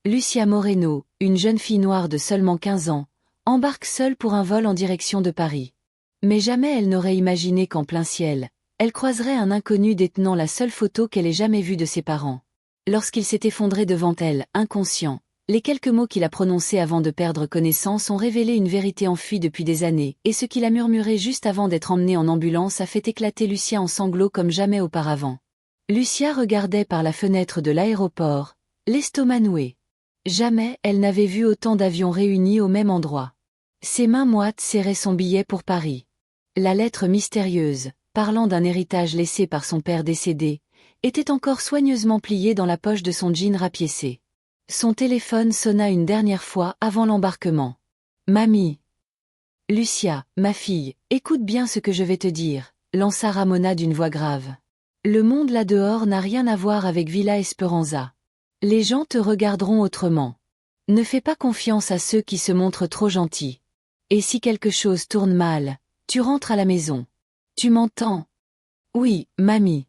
Lucia Moreno, une jeune fille noire de seulement 15 ans, embarque seule pour un vol en direction de Paris. Mais jamais elle n'aurait imaginé qu'en plein ciel, elle croiserait un inconnu détenant la seule photo qu'elle ait jamais vue de ses parents. Lorsqu'il s'est effondré devant elle, inconscient, les quelques mots qu'il a prononcés avant de perdre connaissance ont révélé une vérité enfuie depuis des années, et ce qu'il a murmuré juste avant d'être emmené en ambulance a fait éclater Lucia en sanglots comme jamais auparavant. Lucia regardait par la fenêtre de l'aéroport, l'estomac noué. Jamais elle n'avait vu autant d'avions réunis au même endroit. Ses mains moites serraient son billet pour Paris. La lettre mystérieuse, parlant d'un héritage laissé par son père décédé, était encore soigneusement pliée dans la poche de son jean rapiécé. Son téléphone sonna une dernière fois avant l'embarquement. « Mamie !»« Lucia, ma fille, écoute bien ce que je vais te dire », lança Ramona d'une voix grave. « Le monde là-dehors n'a rien à voir avec Villa Esperanza. Les gens te regarderont autrement. Ne fais pas confiance à ceux qui se montrent trop gentils. Et si quelque chose tourne mal, tu rentres à la maison. Tu m'entends ? Oui, mamie.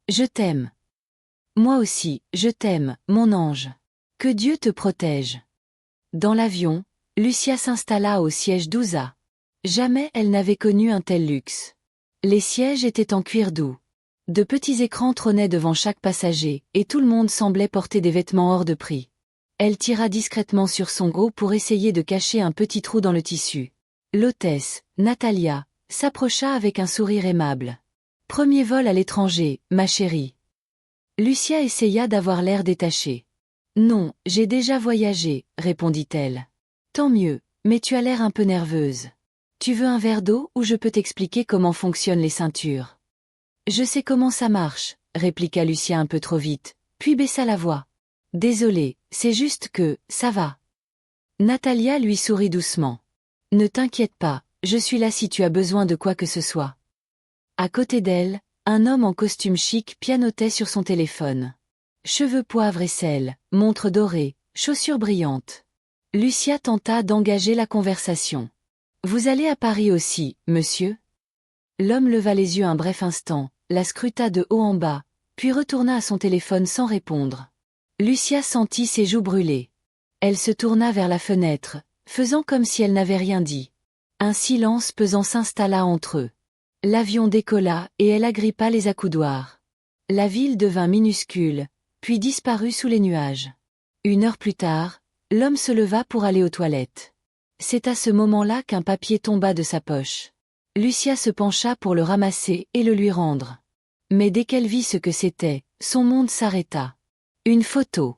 Je t'aime. Moi aussi, je t'aime, mon ange. Que Dieu te protège. » Dans l'avion, Lucia s'installa au siège 12A. Jamais elle n'avait connu un tel luxe. Les sièges étaient en cuir doux. De petits écrans trônaient devant chaque passager, et tout le monde semblait porter des vêtements hors de prix. Elle tira discrètement sur son gros pour essayer de cacher un petit trou dans le tissu. L'hôtesse, Natalia, s'approcha avec un sourire aimable. « Premier vol à l'étranger, ma chérie. » Lucia essaya d'avoir l'air détaché. « Non, j'ai déjà voyagé, » répondit-elle. « Tant mieux, mais tu as l'air un peu nerveuse. Tu veux un verre d'eau ou je peux t'expliquer comment fonctionnent les ceintures ? » « Je sais comment ça marche, » répliqua Lucia un peu trop vite, puis baissa la voix. « Désolée, c'est juste que, ça va. » Natalia lui sourit doucement. « Ne t'inquiète pas, je suis là si tu as besoin de quoi que ce soit. » À côté d'elle, un homme en costume chic pianotait sur son téléphone. Cheveux poivre et sel, montre dorée, chaussures brillantes. Lucia tenta d'engager la conversation. « Vous allez à Paris aussi, monsieur ?» L'homme leva les yeux un bref instant, la scruta de haut en bas, puis retourna à son téléphone sans répondre. Lucia sentit ses joues brûler. Elle se tourna vers la fenêtre, faisant comme si elle n'avait rien dit. Un silence pesant s'installa entre eux. L'avion décolla et elle agrippa les accoudoirs. La ville devint minuscule, puis disparut sous les nuages. 1 heure plus tard, l'homme se leva pour aller aux toilettes. C'est à ce moment-là qu'un papier tomba de sa poche. Lucia se pencha pour le ramasser et le lui rendre. Mais dès qu'elle vit ce que c'était, son monde s'arrêta. Une photo.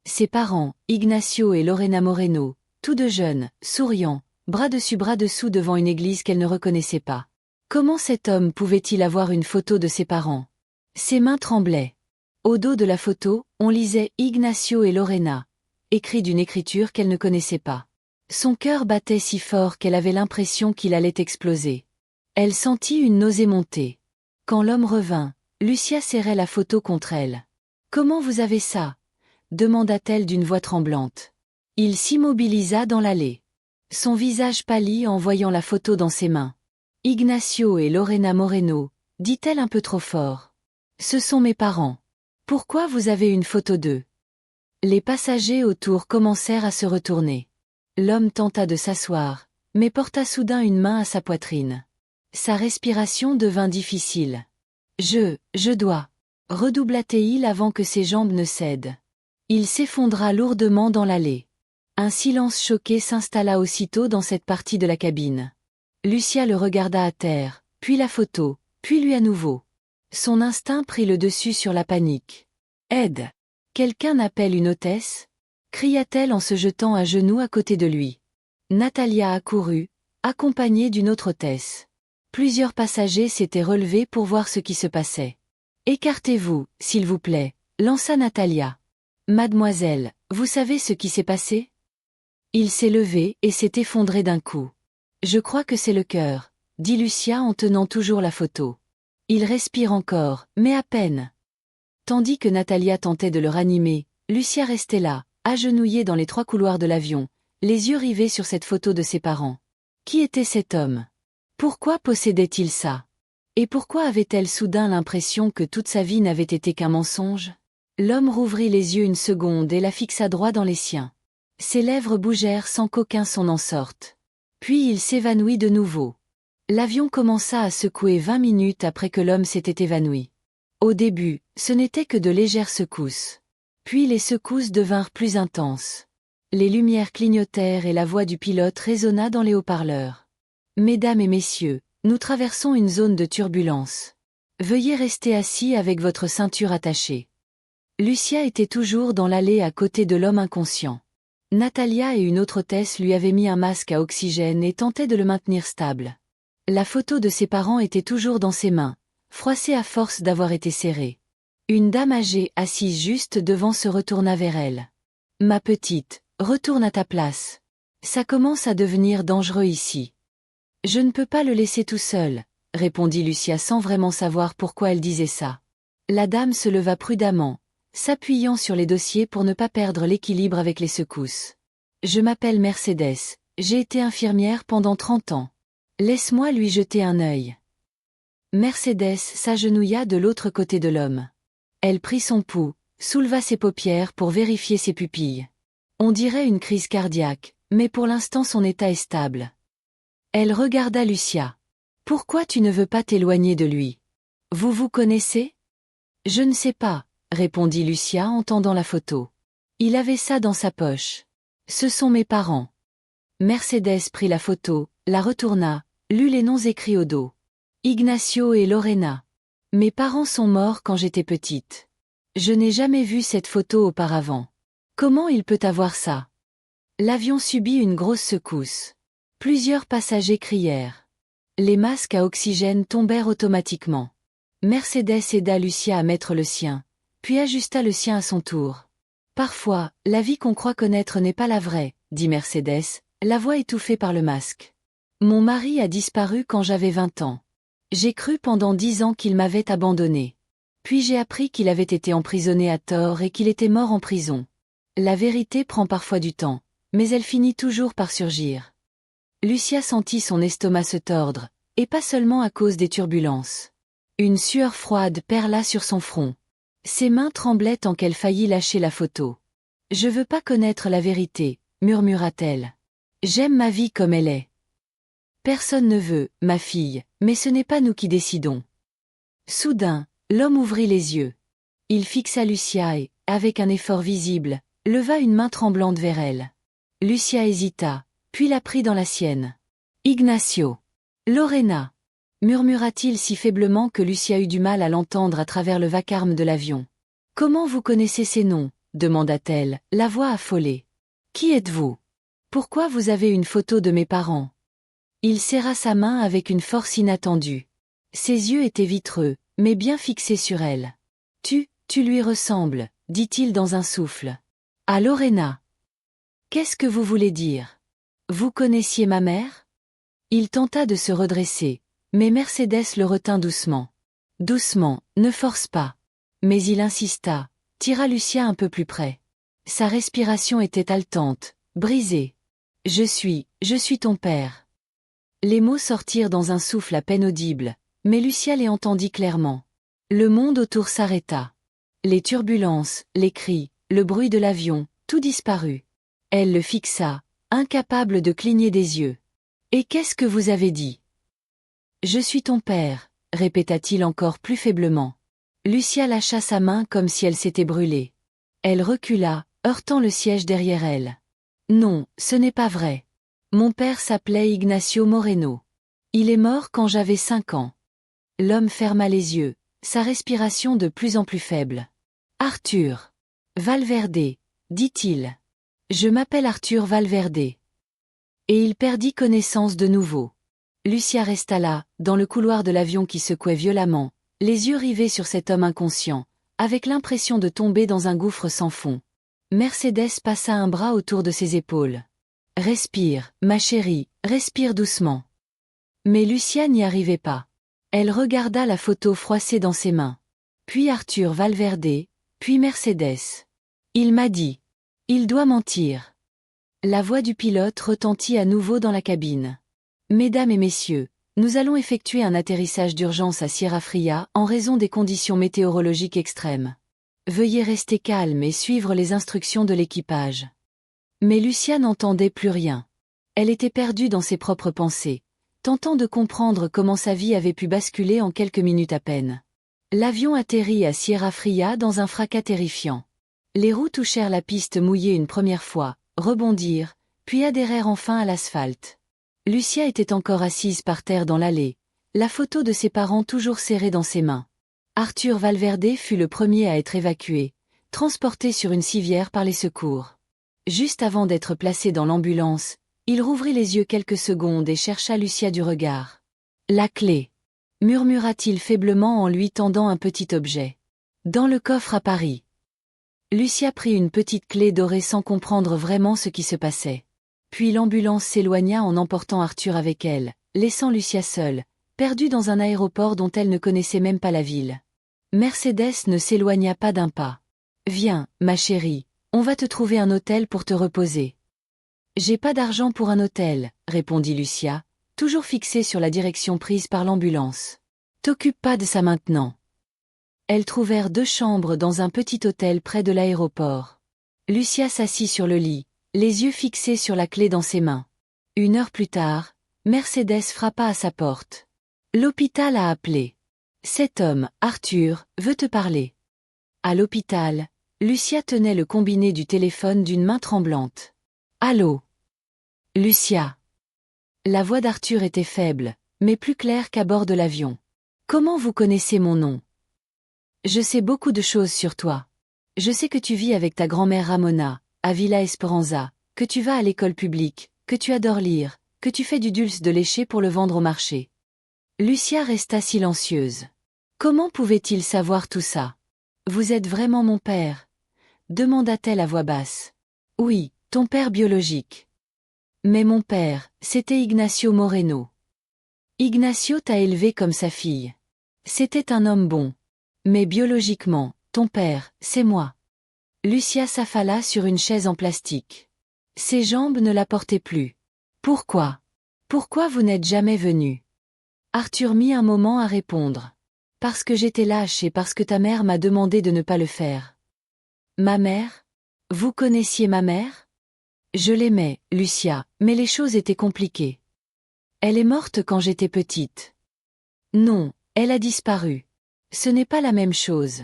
Ses parents, Ignacio et Lorena Moreno, tous deux jeunes, souriants, bras dessus bras dessous devant une église qu'elle ne reconnaissait pas. Comment cet homme pouvait-il avoir une photo de ses parents ? Ses mains tremblaient. Au dos de la photo, on lisait Ignacio et Lorena, écrit d'une écriture qu'elle ne connaissait pas. Son cœur battait si fort qu'elle avait l'impression qu'il allait exploser. Elle sentit une nausée monter. Quand l'homme revint, Lucia serrait la photo contre elle. « Comment vous avez ça ?» demanda-t-elle d'une voix tremblante. Il s'immobilisa dans l'allée. Son visage pâlit en voyant la photo dans ses mains. « Ignacio et Lorena Moreno », dit-elle un peu trop fort. « Ce sont mes parents. Pourquoi vous avez une photo d'eux ?» Les passagers autour commencèrent à se retourner. L'homme tenta de s'asseoir, mais porta soudain une main à sa poitrine. Sa respiration devint difficile. « Je dois. » redoubla-t-il avant que ses jambes ne cèdent. Il s'effondra lourdement dans l'allée. Un silence choqué s'installa aussitôt dans cette partie de la cabine. Lucia le regarda à terre, puis la photo, puis lui à nouveau. Son instinct prit le dessus sur la panique. « Aide ! Quelqu'un appelle une hôtesse ?» cria-t-elle en se jetant à genoux à côté de lui. Natalia accourut, accompagnée d'une autre hôtesse. Plusieurs passagers s'étaient relevés pour voir ce qui se passait. « Écartez-vous, s'il vous plaît », lança Natalia. « Mademoiselle, vous savez ce qui s'est passé ?» Il s'est levé et s'est effondré d'un coup. « Je crois que c'est le cœur », dit Lucia en tenant toujours la photo. « Il respire encore, mais à peine. » Tandis que Natalia tentait de le ranimer, Lucia restait là, agenouillée dans les 3 couloirs de l'avion, les yeux rivés sur cette photo de ses parents. Qui était cet homme ? Pourquoi possédait-il ça ? Et pourquoi avait-elle soudain l'impression que toute sa vie n'avait été qu'un mensonge ? L'homme rouvrit les yeux une seconde et la fixa droit dans les siens. Ses lèvres bougèrent sans qu'aucun son n'en sorte. Puis il s'évanouit de nouveau. L'avion commença à secouer 20 minutes après que l'homme s'était évanoui. Au début, ce n'était que de légères secousses. Puis les secousses devinrent plus intenses. Les lumières clignotèrent et la voix du pilote résonna dans les haut-parleurs. « Mesdames et messieurs, nous traversons une zone de turbulence. Veuillez rester assis avec votre ceinture attachée. » Lucia était toujours dans l'allée à côté de l'homme inconscient. Natalia et une autre hôtesse lui avaient mis un masque à oxygène et tentaient de le maintenir stable. La photo de ses parents était toujours dans ses mains, froissée à force d'avoir été serrée. Une dame âgée assise juste devant se retourna vers elle. « Ma petite, retourne à ta place. Ça commence à devenir dangereux ici. »« Je ne peux pas le laisser tout seul, » répondit Lucia sans vraiment savoir pourquoi elle disait ça. La dame se leva prudemment, s'appuyant sur les dossiers pour ne pas perdre l'équilibre avec les secousses. « Je m'appelle Mercedes, j'ai été infirmière pendant 30 ans. Laisse-moi lui jeter un œil. » Mercedes s'agenouilla de l'autre côté de l'homme. Elle prit son pouls, souleva ses paupières pour vérifier ses pupilles. On dirait une crise cardiaque, mais pour l'instant son état est stable. Elle regarda Lucia. « Pourquoi tu ne veux pas t'éloigner de lui? Vous vous connaissez? » « Je ne sais pas, » répondit Lucia en tendant la photo. Il avait ça dans sa poche. « Ce sont mes parents. » Mercedes prit la photo, la retourna, lut les noms écrits au dos. « Ignacio et Lorena. Mes parents sont morts quand j'étais petite. Je n'ai jamais vu cette photo auparavant. Comment il peut avoir ça? » L'avion subit une grosse secousse. Plusieurs passagers crièrent. Les masques à oxygène tombèrent automatiquement. Mercedes aida Lucia à mettre le sien, puis ajusta le sien à son tour. « Parfois, la vie qu'on croit connaître n'est pas la vraie, » dit Mercedes, la voix étouffée par le masque. « Mon mari a disparu quand j'avais 20 ans. J'ai cru pendant 10 ans qu'il m'avait abandonné. Puis j'ai appris qu'il avait été emprisonné à tort et qu'il était mort en prison. La vérité prend parfois du temps, mais elle finit toujours par surgir. » Lucia sentit son estomac se tordre, et pas seulement à cause des turbulences. Une sueur froide perla sur son front. Ses mains tremblaient tant qu'elle faillit lâcher la photo. « Je veux pas connaître la vérité, » murmura-t-elle. « J'aime ma vie comme elle est. »« Personne ne veut, ma fille, mais ce n'est pas nous qui décidons. » Soudain, l'homme ouvrit les yeux. Il fixa Lucia et, avec un effort visible, leva une main tremblante vers elle. Lucia hésita, puis la prit dans la sienne. « Ignacio. Lorena. » murmura-t-il si faiblement que Lucia eut du mal à l'entendre à travers le vacarme de l'avion. « Comment vous connaissez ces noms ?» demanda-t-elle, la voix affolée. « Qui êtes-vous? Pourquoi vous avez une photo de mes parents ?» Il serra sa main avec une force inattendue. Ses yeux étaient vitreux, mais bien fixés sur elle. « Tu lui ressembles, » dit-il dans un souffle. « À Lorena. »« Qu'est-ce que vous voulez dire? Vous connaissiez ma mère ?» Il tenta de se redresser, mais Mercedes le retint doucement. « Doucement, ne force pas. » Mais il insista, tira Lucia un peu plus près. Sa respiration était haletante, brisée. « Je suis ton père. » Les mots sortirent dans un souffle à peine audible, mais Lucia les entendit clairement. Le monde autour s'arrêta. Les turbulences, les cris, le bruit de l'avion, tout disparut. Elle le fixa, incapable de cligner des yeux. « Et qu'est-ce que vous avez dit? »« Je suis ton père, » répéta-t-il encore plus faiblement. Lucia lâcha sa main comme si elle s'était brûlée. Elle recula, heurtant le siège derrière elle. « Non, ce n'est pas vrai. Mon père s'appelait Ignacio Moreno. Il est mort quand j'avais 5 ans. » L'homme ferma les yeux, sa respiration de plus en plus faible. « Arthur. Valverde, » dit-il. « Je m'appelle Arthur Valverde. » Et il perdit connaissance de nouveau. Lucia resta là, dans le couloir de l'avion qui secouait violemment, les yeux rivés sur cet homme inconscient, avec l'impression de tomber dans un gouffre sans fond. Mercedes passa un bras autour de ses épaules. « Respire, ma chérie, respire doucement. » Mais Lucia n'y arrivait pas. Elle regarda la photo froissée dans ses mains. Puis Arthur Valverde, puis Mercedes. Il m'a dit. Il doit mentir. La voix du pilote retentit à nouveau dans la cabine. Mesdames et messieurs, nous allons effectuer un atterrissage d'urgence à Sierra Fria en raison des conditions météorologiques extrêmes. Veuillez rester calme et suivre les instructions de l'équipage. Mais Lucia n'entendait plus rien. Elle était perdue dans ses propres pensées, tentant de comprendre comment sa vie avait pu basculer en quelques minutes à peine. L'avion atterrit à Sierra Fria dans un fracas terrifiant. Les roues touchèrent la piste mouillée une première fois, rebondirent, puis adhérèrent enfin à l'asphalte. Lucia était encore assise par terre dans l'allée, la photo de ses parents toujours serrée dans ses mains. Arthur Valverde fut le premier à être évacué, transporté sur une civière par les secours. Juste avant d'être placé dans l'ambulance, il rouvrit les yeux quelques secondes et chercha Lucia du regard. « La clé » murmura-t-il faiblement en lui tendant un petit objet. « Dans le coffre à Paris. » Lucia prit une petite clé dorée sans comprendre vraiment ce qui se passait. Puis l'ambulance s'éloigna en emportant Arthur avec elle, laissant Lucia seule, perdue dans un aéroport dont elle ne connaissait même pas la ville. Mercedes ne s'éloigna pas d'un pas. « Viens, ma chérie, on va te trouver un hôtel pour te reposer. »« J'ai pas d'argent pour un hôtel, » répondit Lucia, toujours fixée sur la direction prise par l'ambulance. « T'occupe pas de ça maintenant. » Elles trouvèrent 2 chambres dans un petit hôtel près de l'aéroport. Lucia s'assit sur le lit, les yeux fixés sur la clé dans ses mains. 1 heure plus tard, Mercedes frappa à sa porte. L'hôpital a appelé. Cet homme, Arthur, veut te parler. À l'hôpital, Lucia tenait le combiné du téléphone d'une main tremblante. Allô? Lucia. La voix d'Arthur était faible, mais plus claire qu'à bord de l'avion. Comment vous connaissez mon nom? Je sais beaucoup de choses sur toi. Je sais que tu vis avec ta grand-mère Ramona, à Villa Esperanza, que tu vas à l'école publique, que tu adores lire, que tu fais du dulce de lécher pour le vendre au marché. Lucia resta silencieuse. Comment pouvait-il savoir tout ça? Vous êtes vraiment mon père? Demanda-t-elle à voix basse. Oui, ton père biologique. Mais mon père, c'était Ignacio Moreno. Ignacio t'a élevé comme sa fille. C'était un homme bon. Mais biologiquement, ton père, c'est moi. Lucia s'affala sur une chaise en plastique. Ses jambes ne la portaient plus. Pourquoi? Pourquoi vous n'êtes jamais venu? Arthur mit un moment à répondre. Parce que j'étais lâche et parce que ta mère m'a demandé de ne pas le faire. Ma mère? Vous connaissiez ma mère? Je l'aimais, Lucia, mais les choses étaient compliquées. Elle est morte quand j'étais petite. Non, elle a disparu. Ce n'est pas la même chose.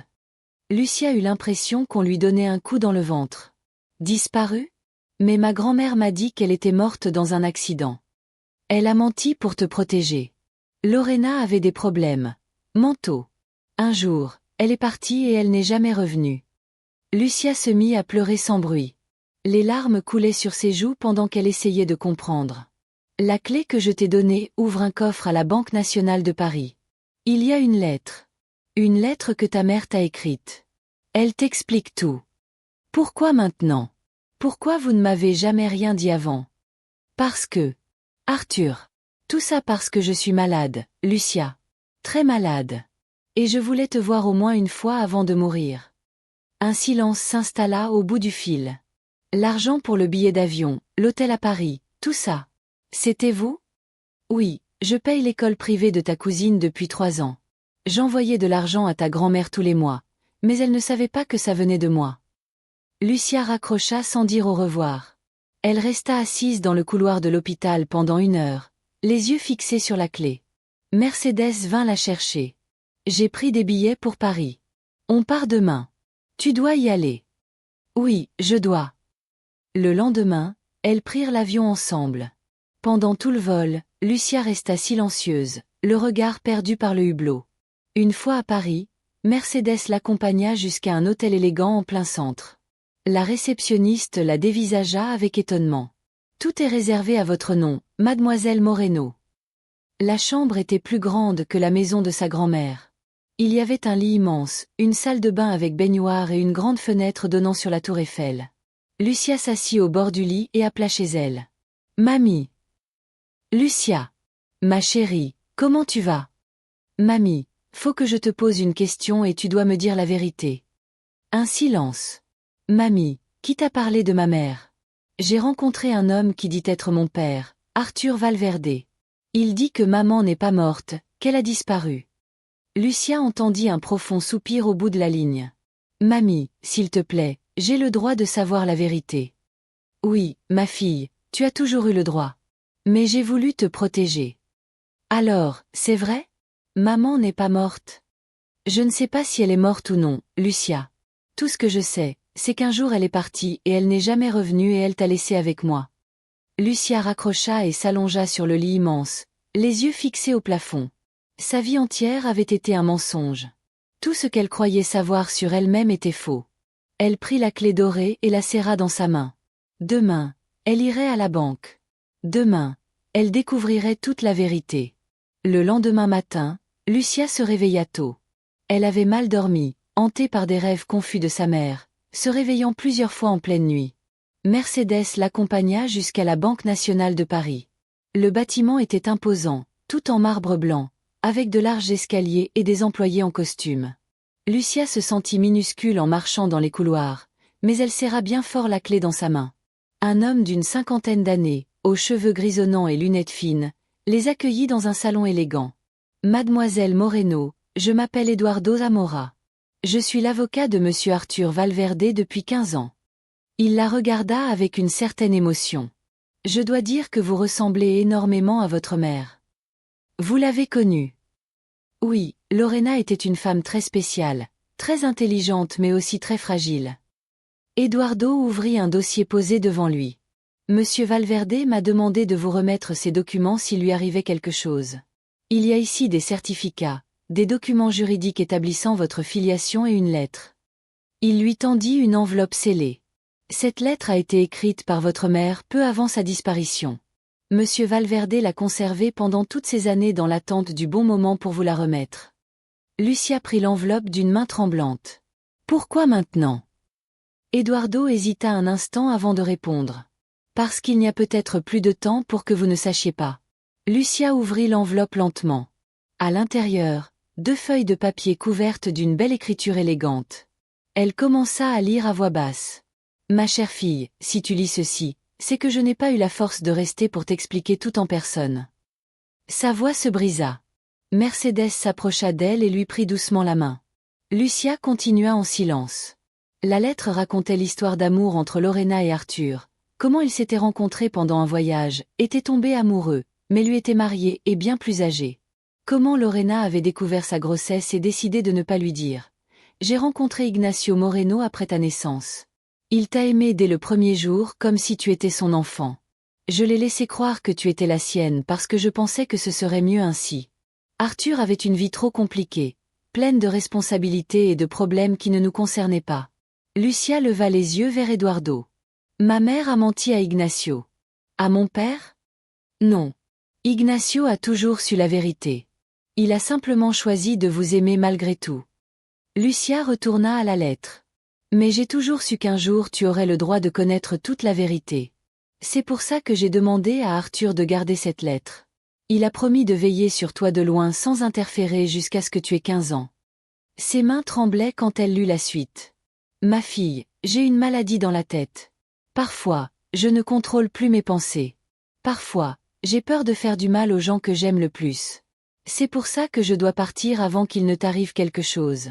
Lucia eut l'impression qu'on lui donnait un coup dans le ventre. Disparue? Mais ma grand-mère m'a dit qu'elle était morte dans un accident. Elle a menti pour te protéger. Lorena avait des problèmes mentaux. Un jour, elle est partie et elle n'est jamais revenue. Lucia se mit à pleurer sans bruit. Les larmes coulaient sur ses joues pendant qu'elle essayait de comprendre. La clé que je t'ai donnée ouvre un coffre à la Banque nationale de Paris. Il y a une lettre. Une lettre que ta mère t'a écrite. Elle t'explique tout. Pourquoi maintenant? Pourquoi vous ne m'avez jamais rien dit avant? Parce que... Arthur. Tout ça parce que je suis malade, Lucia. Très malade. Et je voulais te voir au moins une fois avant de mourir. Un silence s'installa au bout du fil. L'argent pour le billet d'avion, l'hôtel à Paris, tout ça. C'était vous? Oui, je paye l'école privée de ta cousine depuis 3 ans. J'envoyais de l'argent à ta grand-mère tous les mois, mais elle ne savait pas que ça venait de moi. Lucia raccrocha sans dire au revoir. Elle resta assise dans le couloir de l'hôpital pendant 1 heure, les yeux fixés sur la clé. Mercedes vint la chercher. J'ai pris des billets pour Paris. On part demain. Tu dois y aller. Oui, je dois. Le lendemain, elles prirent l'avion ensemble. Pendant tout le vol, Lucia resta silencieuse, le regard perdu par le hublot. Une fois à Paris, Mercedes l'accompagna jusqu'à un hôtel élégant en plein centre. La réceptionniste la dévisagea avec étonnement. Tout est réservé à votre nom, mademoiselle Moreno. La chambre était plus grande que la maison de sa grand-mère. Il y avait un lit immense, une salle de bain avec baignoire et une grande fenêtre donnant sur la tour Eiffel. Lucia s'assit au bord du lit et appela chez elle. Mamie. Lucia. Ma chérie, comment tu vas? Mamie. Faut que je te pose une question et tu dois me dire la vérité. Un silence. Mamie, qui t'a parlé de ma mère? J'ai rencontré un homme qui dit être mon père, Arthur Valverde. Il dit que maman n'est pas morte, qu'elle a disparu. Lucia entendit un profond soupir au bout de la ligne. Mamie, s'il te plaît, j'ai le droit de savoir la vérité. Oui, ma fille, tu as toujours eu le droit. Mais j'ai voulu te protéger. Alors, c'est vrai? Maman n'est pas morte. Je ne sais pas si elle est morte ou non, Lucia. Tout ce que je sais, c'est qu'un jour elle est partie et elle n'est jamais revenue et elle t'a laissé avec moi. Lucia raccrocha et s'allongea sur le lit immense, les yeux fixés au plafond. Sa vie entière avait été un mensonge. Tout ce qu'elle croyait savoir sur elle-même était faux. Elle prit la clé dorée et la serra dans sa main. Demain, elle irait à la banque. Demain, elle découvrirait toute la vérité. Le lendemain matin, Lucia se réveilla tôt. Elle avait mal dormi, hantée par des rêves confus de sa mère, se réveillant plusieurs fois en pleine nuit. Mercedes l'accompagna jusqu'à la Banque nationale de Paris. Le bâtiment était imposant, tout en marbre blanc, avec de larges escaliers et des employés en costume. Lucia se sentit minuscule en marchant dans les couloirs, mais elle serra bien fort la clé dans sa main. Un homme d'une cinquantaine d'années, aux cheveux grisonnants et lunettes fines, les accueillit dans un salon élégant. Mademoiselle Moreno, je m'appelle Eduardo Zamora. Je suis l'avocat de monsieur Arthur Valverde depuis 15 ans. Il la regarda avec une certaine émotion. Je dois dire que vous ressemblez énormément à votre mère. Vous l'avez connue? Oui, Lorena était une femme très spéciale, très intelligente mais aussi très fragile. Eduardo ouvrit un dossier posé devant lui. Monsieur Valverde m'a demandé de vous remettre ces documents s'il lui arrivait quelque chose. Il y a ici des certificats, des documents juridiques établissant votre filiation et une lettre. Il lui tendit une enveloppe scellée. Cette lettre a été écrite par votre mère peu avant sa disparition. Monsieur Valverde l'a conservée pendant toutes ces années dans l'attente du bon moment pour vous la remettre. Lucia prit l'enveloppe d'une main tremblante. Pourquoi maintenant? Eduardo hésita un instant avant de répondre. Parce qu'il n'y a peut-être plus de temps pour que vous ne sachiez pas. Lucia ouvrit l'enveloppe lentement. À l'intérieur, 2 feuilles de papier couvertes d'une belle écriture élégante. Elle commença à lire à voix basse. Ma chère fille, si tu lis ceci, c'est que je n'ai pas eu la force de rester pour t'expliquer tout en personne. Sa voix se brisa. Mercedes s'approcha d'elle et lui prit doucement la main. Lucia continua en silence. La lettre racontait l'histoire d'amour entre Lorena et Arthur, comment ils s'étaient rencontrés pendant un voyage, étaient tombés amoureux, mais lui étaient mariés et bien plus âgés. Comment Lorena avait découvert sa grossesse et décidé de ne pas lui dire. J'ai rencontré Ignacio Moreno après ta naissance. Il t'a aimé dès le premier jour comme si tu étais son enfant. Je l'ai laissé croire que tu étais la sienne parce que je pensais que ce serait mieux ainsi. Arthur avait une vie trop compliquée, pleine de responsabilités et de problèmes qui ne nous concernaient pas. Lucia leva les yeux vers Eduardo. Ma mère a menti à Ignacio. À mon père? Non. Ignacio a toujours su la vérité. Il a simplement choisi de vous aimer malgré tout. Lucia retourna à la lettre. Mais j'ai toujours su qu'un jour tu aurais le droit de connaître toute la vérité. C'est pour ça que j'ai demandé à Arthur de garder cette lettre. Il a promis de veiller sur toi de loin sans interférer jusqu'à ce que tu aies 15 ans. Ses mains tremblaient quand elle lut la suite. Ma fille, j'ai une maladie dans la tête. Parfois, je ne contrôle plus mes pensées. Parfois, j'ai peur de faire du mal aux gens que j'aime le plus. C'est pour ça que je dois partir avant qu'il ne t'arrive quelque chose.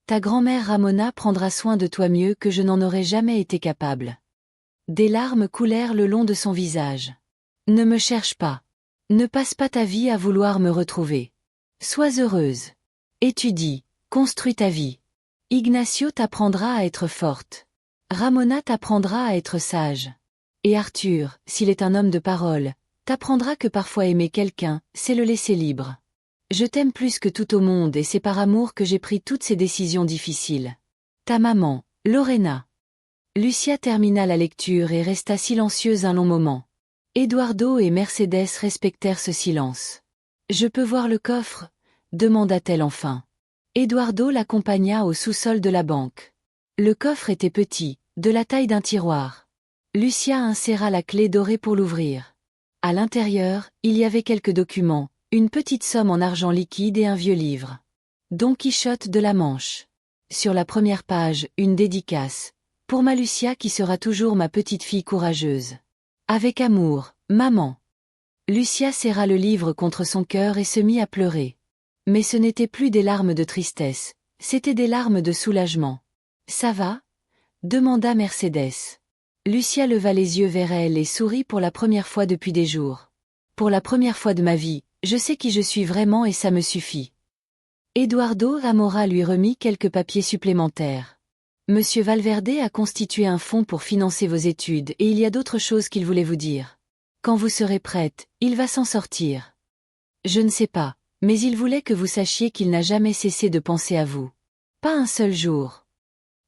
Ta grand-mère Ramona prendra soin de toi mieux que je n'en aurais jamais été capable. Des larmes coulèrent le long de son visage. Ne me cherche pas. Ne passe pas ta vie à vouloir me retrouver. Sois heureuse. Étudie, construis ta vie. Ignacio t'apprendra à être forte. Ramona t'apprendra à être sage. Et Arthur, s'il est un homme de parole, t'apprendra que parfois aimer quelqu'un, c'est le laisser libre. Je t'aime plus que tout au monde et c'est par amour que j'ai pris toutes ces décisions difficiles. Ta maman, Lorena. Lucia termina la lecture et resta silencieuse un long moment. Eduardo et Mercedes respectèrent ce silence. Je peux voir le coffre? Demanda-t-elle enfin. Eduardo l'accompagna au sous-sol de la banque. Le coffre était petit, de la taille d'un tiroir. Lucia inséra la clé dorée pour l'ouvrir. À l'intérieur, il y avait quelques documents, une petite somme en argent liquide et un vieux livre. Don Quichotte de la Manche. Sur la première page, une dédicace. Pour ma Lucia qui sera toujours ma petite fille courageuse. Avec amour, maman. Lucia serra le livre contre son cœur et se mit à pleurer. Mais ce n'étaient plus des larmes de tristesse, c'étaient des larmes de soulagement. Ça va? Demanda Mercedes. Lucia leva les yeux vers elle et sourit pour la première fois depuis des jours. Pour la première fois de ma vie, je sais qui je suis vraiment et ça me suffit. Eduardo Amora lui remit quelques papiers supplémentaires. Monsieur Valverde a constitué un fonds pour financer vos études et il y a d'autres choses qu'il voulait vous dire. Quand vous serez prête, il va s'en sortir. Je ne sais pas, mais il voulait que vous sachiez qu'il n'a jamais cessé de penser à vous. Pas un seul jour.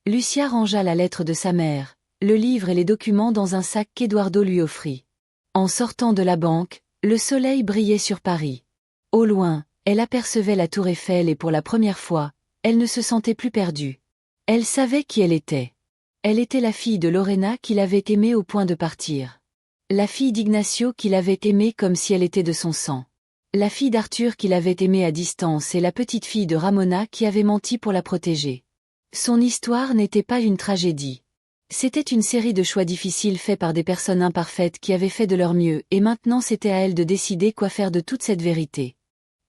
Lucia rangea la lettre de sa mère, le livre et les documents dans un sac qu'Eduardo lui offrit. En sortant de la banque, le soleil brillait sur Paris. Au loin, elle apercevait la tour Eiffel et pour la première fois, elle ne se sentait plus perdue. Elle savait qui elle était. Elle était la fille de Lorena qu'il avait aimée au point de partir. La fille d'Ignacio qu'il avait aimée comme si elle était de son sang. La fille d'Arthur qu'il avait aimée à distance et la petite fille de Ramona qui avait menti pour la protéger. Son histoire n'était pas une tragédie. C'était une série de choix difficiles faits par des personnes imparfaites qui avaient fait de leur mieux et maintenant c'était à elle de décider quoi faire de toute cette vérité.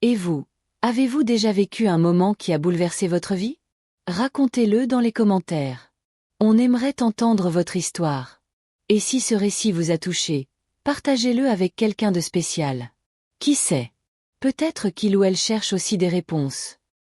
Et vous, avez-vous déjà vécu un moment qui a bouleversé votre vie? Racontez-le dans les commentaires. On aimerait entendre votre histoire. Et si ce récit vous a touché, partagez-le avec quelqu'un de spécial. Qui sait? Peut-être qu'il ou elle cherche aussi des réponses.